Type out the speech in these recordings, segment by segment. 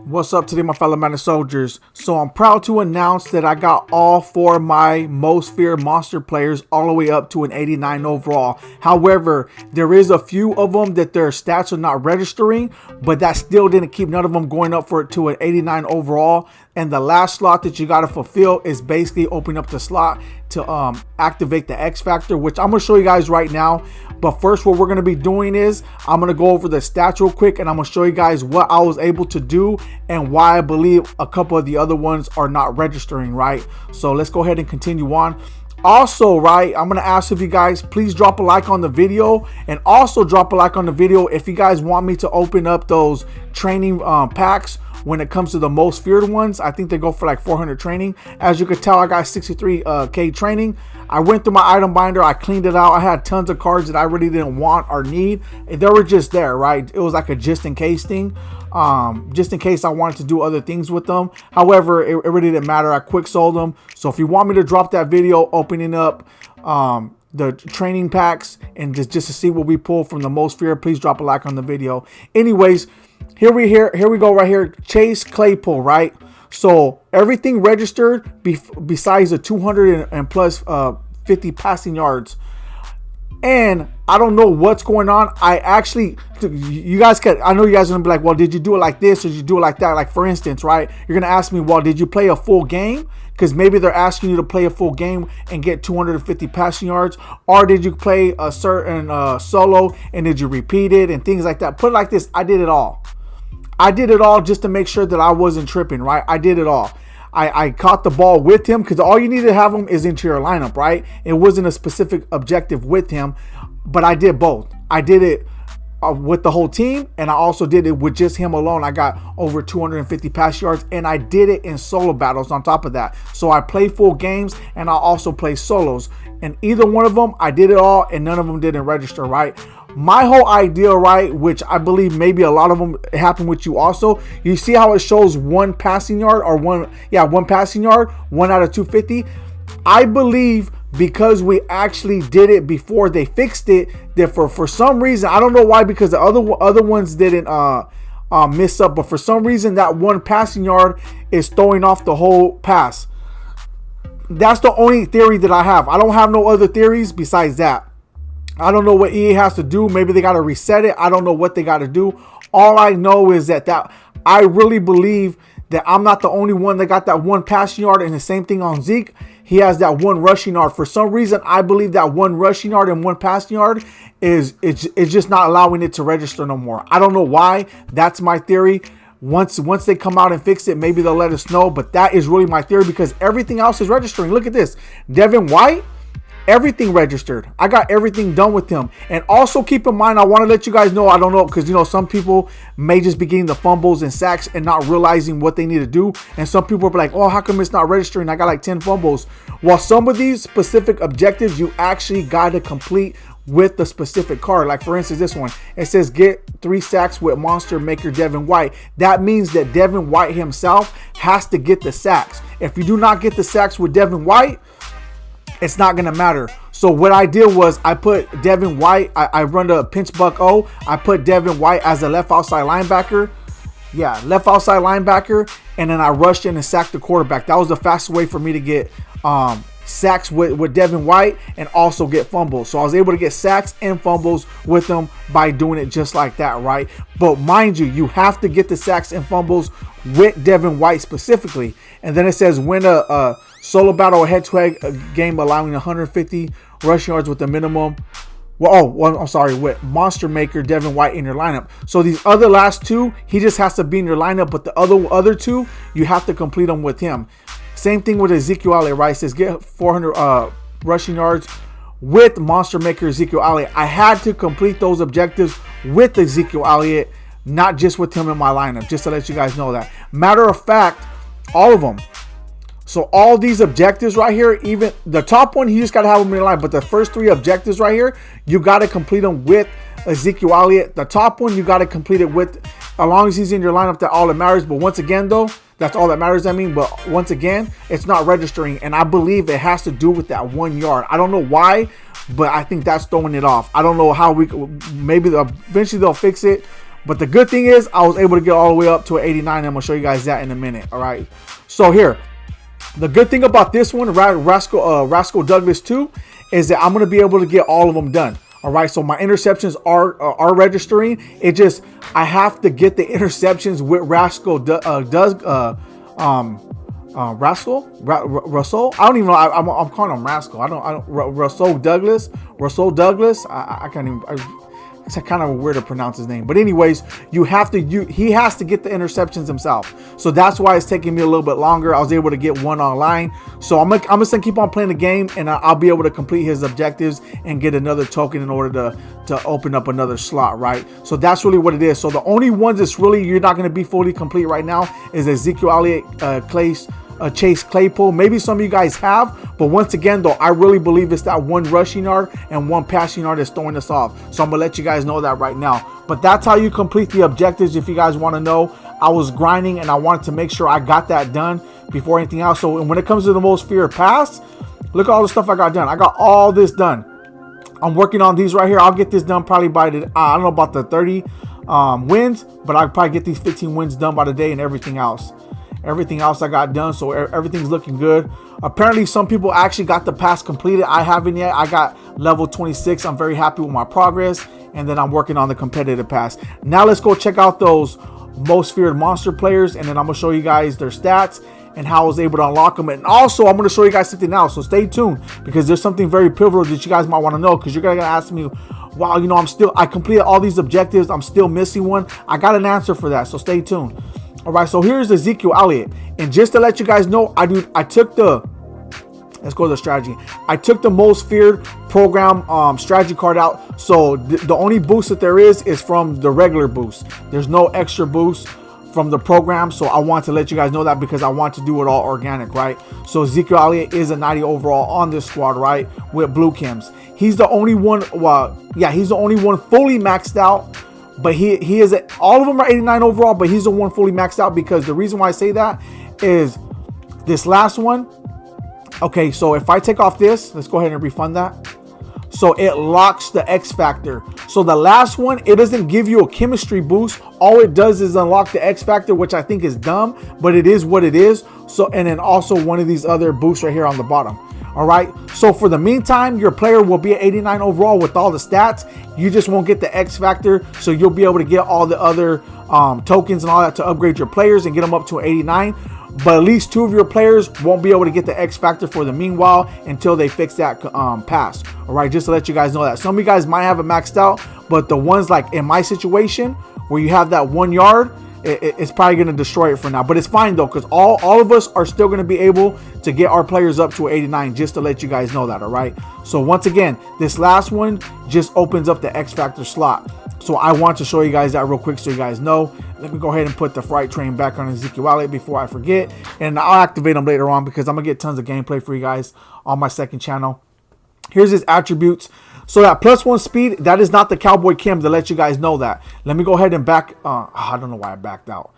What's up today, my fellow Madden soldiers? So I'm proud to announce that I got all 4 of my most feared monster players all the way up to an 89 overall. However, there is a few of them that their stats are not registering, but that still didn't keep none of them going up for it to an 89 overall. And the last slot that you got to fulfill is basically opening up the slot to activate the X Factor, which I'm going to show you guys right now. But first, what we're going to be doing is I'm going to go over the stats real quick, and I'm going to show you guys what I was able to do and why I believe a couple of the other ones are not registering, right? So let's go ahead and continue on. Also, right, I'm going to ask if you guys please drop a like on the video, and also drop a like on the video if you guys want me to open up those training packs. When it comes to the most feared ones, I think they go for like 400 training. As you can tell, I got 63k training. I went through my item binder, I cleaned it out. I had tons of cards that I really didn't want or need. They were just there, right? It was like a just in case thing, just in case I wanted to do other things with them. However, it really didn't matter. I quick sold them. So if you want me to drop that video opening up the training packs and just to see what we pull from the most feared, please drop a like on the video. Anyways, here we go right here. Chase Claypool, right? So everything registered besides the 200 and plus 50 passing yards. And I don't know what's going on. I actually, you guys can, I know you guys are gonna be like, well, did you do it like this or did you do it like that? Like for instance, right? You're gonna ask me, well, did you play a full game? Because maybe they're asking you to play a full game and get 250 passing yards, or did you play a certain solo and did you repeat it and things like that? Put it like this: I did it all. I did it all just to make sure that I wasn't tripping, right? I did it all. I caught the ball with him because all you need to have him is into your lineup, right? It wasn't a specific objective with him, but I did both. I did it with the whole team, and I also did it with just him alone. I got over 250 pass yards, and I did it in solo battles on top of that. So I play full games, and I also play solos. And either one of them, I did it all, and none of them didn't register, right? My whole idea, right, which I believe maybe a lot of them happen with you also. You see how it shows one passing yard or one passing yard, 1 out of 250. I believe because we actually did it before they fixed it, that for some reason, I don't know why, because the other ones didn't miss up, but for some reason that one passing yard is throwing off the whole pass. That's the only theory that I have. I don't have no other theories besides that. I don't know what EA has to do. Maybe they got to reset it. I don't know what they got to do. All I know is that I really believe that I'm not the only one that got that one passing yard, and the same thing on Zeke. He has that one rushing yard. For some reason, I believe that one rushing yard and one passing yard is just not allowing it to register no more. I don't know why. That's my theory. Once they come out and fix it, maybe they'll let us know. But that is really my theory because everything else is registering. Look at this. Devin White. Everything registered. I got everything done with him. And also keep in mind, I want to let you guys know, I don't know, because some people may just be getting the fumbles and sacks and not realizing what they need to do. And some people are like, oh, how come it's not registering? I got like 10 fumbles. While some of these specific objectives you actually got to complete with the specific card. Like for instance, this one, it says get 3 sacks with monster maker Devin White. That means that Devin White himself has to get the sacks. If you do not get the sacks with Devin White, it's not gonna matter. So what I did was I put Devin White, I run the pinch buck O. I put Devin White as a left outside linebacker. Yeah, left outside linebacker. And then I rushed in and sacked the quarterback. That was the fastest way for me to get sacks with Devin White and also get fumbles. So I was able to get sacks and fumbles with them by doing it just like that, right? But mind you, you have to get the sacks and fumbles with Devin White specifically. And then it says win a solo battle or head-to-head game allowing 150 rushing yards with the minimum. With monster maker Devin White in your lineup. So these other last 2, he just has to be in your lineup, but the other 2, you have to complete them with him. Same thing with Ezekiel Elliott, right? It says get 400 rushing yards with monster maker Ezekiel Elliott. I had to complete those objectives with Ezekiel Elliott, not just with him in my lineup, just to let you guys know that. Matter of fact, all of them. So all these objectives right here, even the top one, you just got to have them in your line. But the first 3 objectives right here, you got to complete them with Ezekiel Elliott. The top one, you got to complete it with, as long as he's in your lineup, that's all that matters. But once again, though, that's all that matters, But once again, it's not registering. And I believe it has to do with that 1 yard. I don't know why, but I think that's throwing it off. I don't know how maybe eventually they'll fix it. But the good thing is I was able to get all the way up to an 89. I'm going to show you guys that in a minute. All right. So here, the good thing about this one, Rascal Douglas 2, is that I'm going to be able to get all of them done. All right. So my interceptions are registering. It just, I have to get the interceptions with Rascal Russell. I don't even know. I'm calling him Rascal. Russell Douglas. I can't even. It's kind of weird to pronounce his name. But anyways, he has to get the interceptions himself. So that's why it's taking me a little bit longer. I was able to get one online. So I'm just gonna keep on playing the game, and I'll be able to complete his objectives and get another token in order to open up another slot, right? So that's really what it is. So the only ones that's really you're not gonna be fully complete right now is Ezekiel Elliott, Chase Claypool. Maybe some of you guys have, but once again though, I really believe it's that one rushing yard and one passing yard that's throwing us off. So I'm gonna let you guys know that right now. But that's how you complete the objectives. If you guys want to know, I was grinding and I wanted to make sure I got that done before anything else. So when it comes to the most feared pass, look at all the stuff I got done. I got all this done. I'm working on these right here. I'll get this done probably by the I don't know about the 30 wins, but I'll probably get these 15 wins done by the day, and everything else I got done. So everything's looking good. Apparently some people actually got the pass completed. I haven't yet. I got level 26. I'm very happy with my progress, and then I'm working on the competitive pass. Now let's go check out those most feared monster players, and then I'm gonna show you guys their stats and how I was able to unlock them. And also I'm gonna show you guys something else, so stay tuned, because there's something very pivotal that you guys might want to know, because you're gonna ask me, wow, you know, I completed all these objectives, I'm still missing one. I got an answer for that, so stay tuned. All right, so here's Ezekiel Elliott, and just to let you guys know, let's go to the strategy. I took the most feared program strategy card out. So the only boost that there is from the regular boost. There's no extra boost from the program. So I want to let you guys know that, because I want to do it all organic, right? So Ezekiel Elliott is a 90 overall on this squad, right? With blue chems. He's the only one. He's the only one fully maxed out. But he is all of them are 89 overall, but he's the one fully maxed out, because the reason why I say that is this last one. Okay, so if I take off this, let's go ahead and refund that. So it locks the X factor. So the last one, it doesn't give you a chemistry boost. All it does is unlock the X factor, which I think is dumb, but it is what it is. So, and then also one of these other boosts right here on the bottom. All right, so for the meantime, your player will be at 89 overall with all the stats. You just won't get the X factor, so you'll be able to get all the other tokens and all that to upgrade your players and get them up to 89. But at least 2 of your players won't be able to get the X factor for the meanwhile until they fix that pass. All right, just to let you guys know that. Some of you guys might have it maxed out, but the ones like in my situation where you have that 1 yard, it's probably going to destroy it for now. But it's fine though, because all of us are still going to be able to get our players up to 89, just to let you guys know that. All right, so once again, this last one just opens up the X factor slot. So I want to show you guys that real quick so you guys know. Let me go ahead and put the freight train back on Ezekiel Elliott before I forget, and I'll activate them later on, because I'm gonna get tons of gameplay for you guys on my second channel. Here's his attributes. So that +1 speed, that is not the cowboy chem, to let you guys know that. Let me go ahead and back. I don't know why I backed out.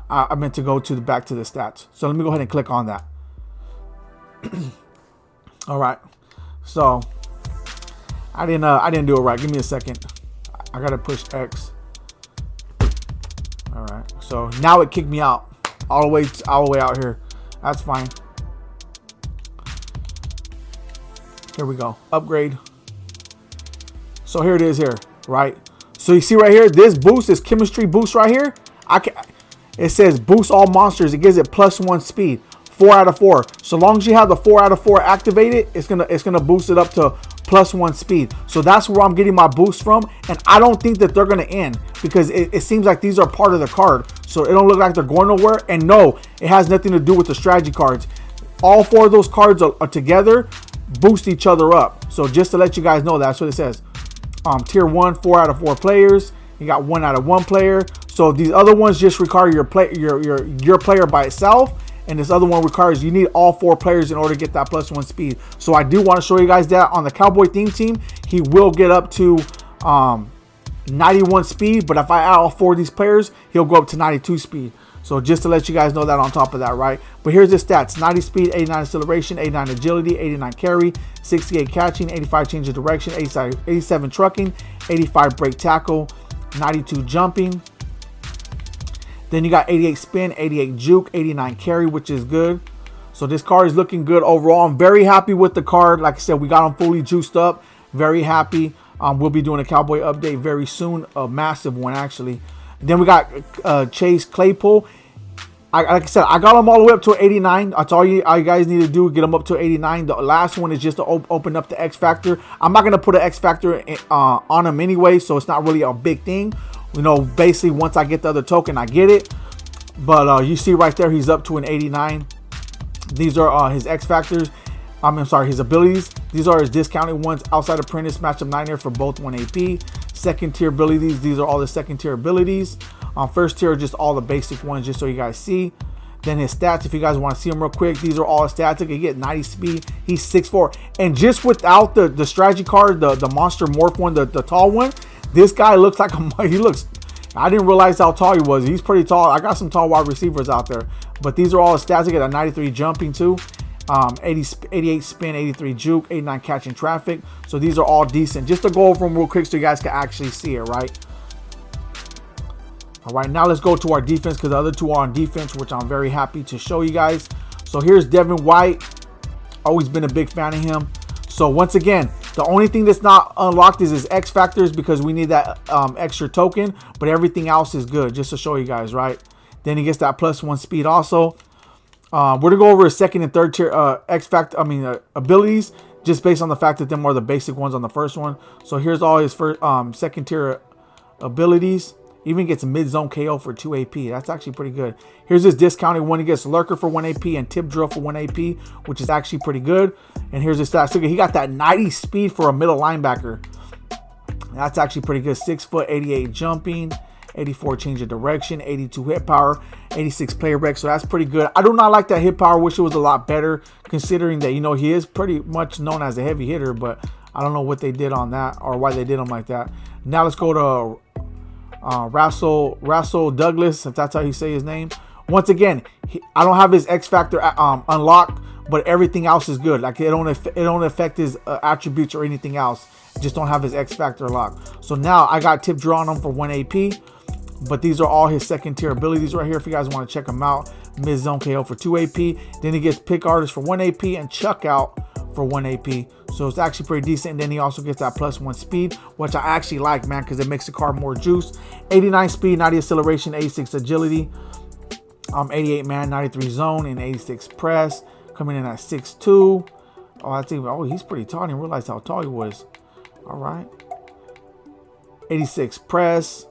I meant to go back to the stats. So let me go ahead and click on that. All right. So I didn't do it right. Give me a second. I gotta push X. All right. So now it kicked me out all the way out here. That's fine. Here we go. Upgrade. So here it is here, right? So you see right here, this boost, this chemistry boost right here, it says boost all monsters. It gives it +1 speed, 4 out of 4. So long as you have the 4 out of 4 activated, it's gonna boost it up to +1 speed. So that's where I'm getting my boost from, and I don't think that they're gonna end, because it seems like these are part of the card. So it don't look like they're going nowhere. And no, it has nothing to do with the strategy cards. All 4 of those cards are together, boost each other up. So just to let you guys know, that's what it says. Tier 1, 4 out of 4 players. You got 1 out of 1 player. So these other ones just require your player by itself, and this other one requires you need all 4 players in order to get that +1 speed. So I do want to show you guys that on the Cowboy theme team, he will get up to 91 speed, but if I add all 4 of these players, he'll go up to 92 speed. So just to let you guys know that on top of that, right? But here's his stats: 90 speed, 89 acceleration, 89 agility, 89 carry, 68 catching, 85 change of direction, 87 trucking, 85 break tackle, 92 jumping. Then you got 88 spin, 88 juke, 89 carry, which is good. So this card is looking good overall. I'm very happy with the card. Like I said, we got them fully juiced up. Very happy. We'll be doing a Cowboy update very soon, a massive one actually. Then we got Chase Claypool. Like I said, I got them all the way up to 89. That's all you guys need to do, get them up to 89. The last one is just to open up the X Factor. I'm not going to put an X Factor on them anyway, so it's not really a big thing. You know, basically once I get the other token, I get it. But you see right there, he's up to an 89. These are his X Factors. I'm sorry, his abilities. These are his discounted ones. Outside Apprentice, Matchup 9 for both 1 AP. Second tier abilities. These are all the second tier abilities. First tier are just all the basic ones, just so you guys see. Then his stats, if you guys want to see them real quick, these are all his stats. He can get 90 speed. He's 6'4". And just without the strategy card, the monster morph one, the tall one, this guy looks like he looks. I didn't realize how tall he was. He's pretty tall. I got some tall wide receivers out there, but these are all his stats. He got a 93 jumping too. 88 spin, 83 juke, 89 catching traffic. So these are all decent. Just to go over them real quick so you guys can actually see it, right? All right, now let's go to our defense because the other two are on defense, which I'm very happy to show you guys. So here's Devin White. Always been a big fan of him. So once again, the only thing that's not unlocked is his X Factors because we need that extra token, but everything else is good, just to show you guys, right? Then he gets that +1 speed also. We're going to go over his second and third tier X Factor, abilities, just based on the fact that them are the basic ones on the first one. So here's all his first, second tier abilities. Even gets a mid-zone KO for 2 AP. That's actually pretty good. Here's his discounted one. He gets Lurker for 1 AP and Tip Drill for 1 AP, which is actually pretty good. And here's his stats. Look, he got that 90 speed for a middle linebacker. That's actually pretty good. 6 foot, 88 jumping, 84 change of direction, 82 hit power, 86 player rec. So that's pretty good. I do not like that hit power. Wish it was a lot better, considering that, you know, he is pretty much known as a heavy hitter, but I don't know what they did on that or why they did him like that. Now let's go to Russell Douglas, if that's how you say his name. Once again, I don't have his X Factor unlocked, but everything else is good. Like it don't affect his attributes or anything else. Just don't have his X Factor locked. So now I got Tip Draw on him for 1 AP, but these are all his second tier abilities right here. If you guys want to check them out, Mid Zone KO for 2 AP. Then he gets Pick Artist for 1 AP and Chuck Out for 1 AP. So it's actually pretty decent. And then he also gets that +1 speed, which I actually like, man, because it makes the card more juice. 89 speed, 90 acceleration, 86 agility, 88 man, 93 zone, and 86 press. Coming in at 6'2". Oh, I think, oh, he's pretty tall. I didn't realize how tall he was. All right. 86 press.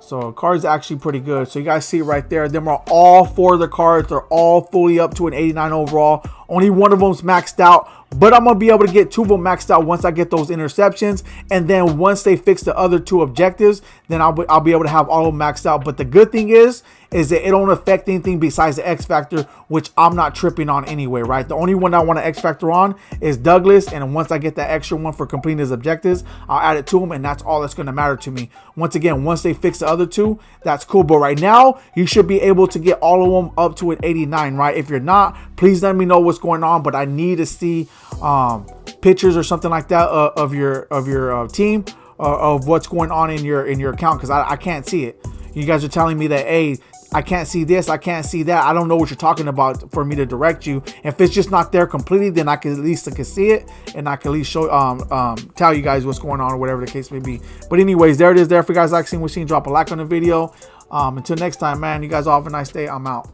So the card's actually pretty good. So you guys see right there, them are all 4 of the cards. They're all fully up to an 89 overall. Only one of them's maxed out, but I'm going to be able to get 2 of them maxed out once I get those interceptions. And then once they fix the other 2 objectives, then I'll be able to have all of them maxed out. But the good thing is that it don't affect anything besides the X Factor, which I'm not tripping on anyway, right? The only one I want to X Factor on is Douglas. And once I get that extra one for completing his objectives, I'll add it to him. And that's all that's going to matter to me. Once again, once they fix the other 2, that's cool. But right now, you should be able to get all of them up to an 89, right? If you're not, please let me know what's going on. But I need to see pictures or something like that of your team, of what's going on in your account, because I can't see it. You guys are telling me that, hey, I can't see this, I can't see that. I don't know what you're talking about for me to direct you. If it's just not there completely, then I can at least see it, and I can at least show tell you guys what's going on or whatever the case may be. But anyways, there it is there. If you guys like seeing what we're seeing, drop a like on the video. Until next time, man, you guys all have a nice day. I'm out.